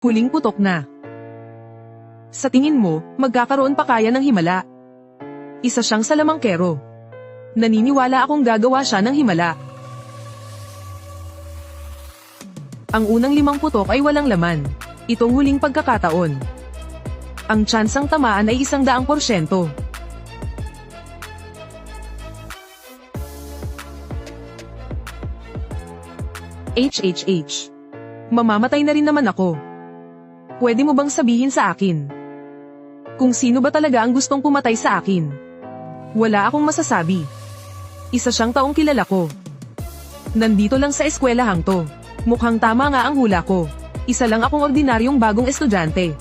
Huling putok na. Sa tingin mo, magkakaroon pa kaya ng himala? Isa siyang salamangkero. Naniniwala akong gagawa siya ng himala. Ang unang 5 putok ay walang laman. Itong huling pagkakataon. Ang tsansang tamaan ay 100%. HHH. Mamamatay na rin naman ako. Pwede mo bang sabihin sa akin kung sino ba talaga ang gustong pumatay sa akin? Wala akong masasabi. Isa siyang taong kilala ko. Nandito lang sa eskwelahang to. Mukhang tama nga ang hula ko. Isa lang akong ordinaryong bagong estudyante.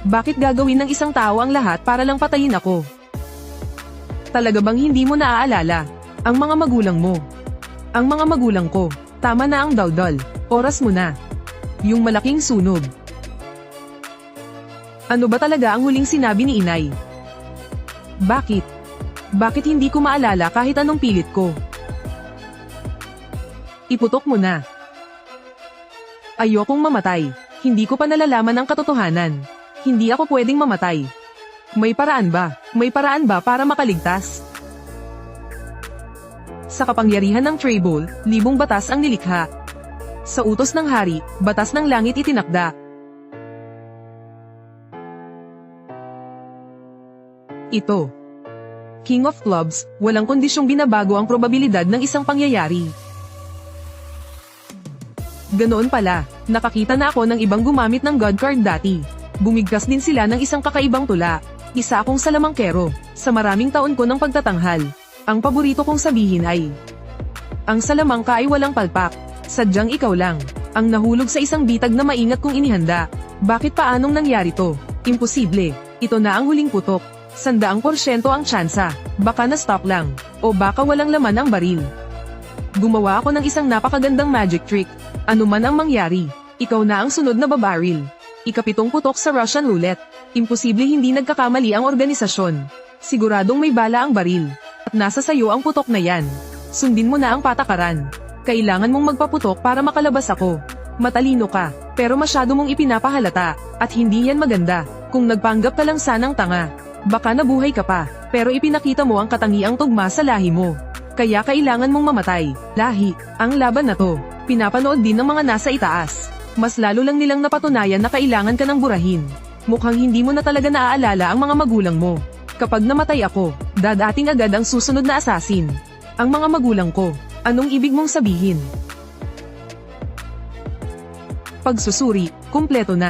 Bakit gagawin ng isang tao ang lahat para lang patayin ako? Talaga bang hindi mo naaalala ang mga magulang mo? Ang mga magulang ko. Tama na ang daldal. Oras mo na. Yung malaking sunog. Ano ba talaga ang huling sinabi ni inay? Bakit? Bakit hindi ko maalala kahit anong pilit ko? Iputok mo na. Ayokong mamatay. Hindi ko pa nalalaman ang katotohanan. Hindi ako pwedeng mamatay. May paraan ba? May paraan ba para makaligtas? Sa kapangyarihan ng Tribble, 1000 batas ang nilikha. Sa utos ng hari, batas ng langit itinakda. Ito. King of Clubs, walang kondisyong binabago ang probabilidad ng isang pangyayari. Ganoon pala, nakakita na ako ng ibang gumamit ng God card dati. Bumigkas din sila ng isang kakaibang tula. Isa akong salamangkero, sa maraming taon ko ng pagtatanghal. Ang paborito kong sabihin ay, ang salamangka ay walang palpak. Sadyang ikaw lang, ang nahulog sa isang bitag na maingat kong inihanda. Bakit paanong nangyari to? Imposible. Ito na ang huling putok. 100% ang tsansa. Baka na-stop lang. O baka walang laman ang baril. Gumawa ako ng isang napakagandang magic trick. Ano man ang mangyari, ikaw na ang sunod na babaril. Ika-7 putok sa Russian roulette. Imposible hindi nagkakamali ang organisasyon. Siguradong may bala ang baril. At nasa sayo ang putok na yan. Sundin mo na ang patakaran. Kailangan mong magpaputok para makalabas ako. Matalino ka, pero masyado mong ipinapahalata. At hindi yan maganda. Kung nagpanggap ka lang sanang tanga, baka nabuhay ka pa, pero ipinakita mo ang katangiang tugma sa lahi mo. Kaya kailangan mong mamatay. Lahi, ang laban na to, pinapanood din ng mga nasa itaas. Mas lalo lang nilang napatunayan na kailangan ka ng burahin. Mukhang hindi mo na talaga naaalala ang mga magulang mo. Kapag namatay ako, dadating agad ang susunod na assassin. Ang mga magulang ko, anong ibig mong sabihin? Pagsusuri, kumpleto na.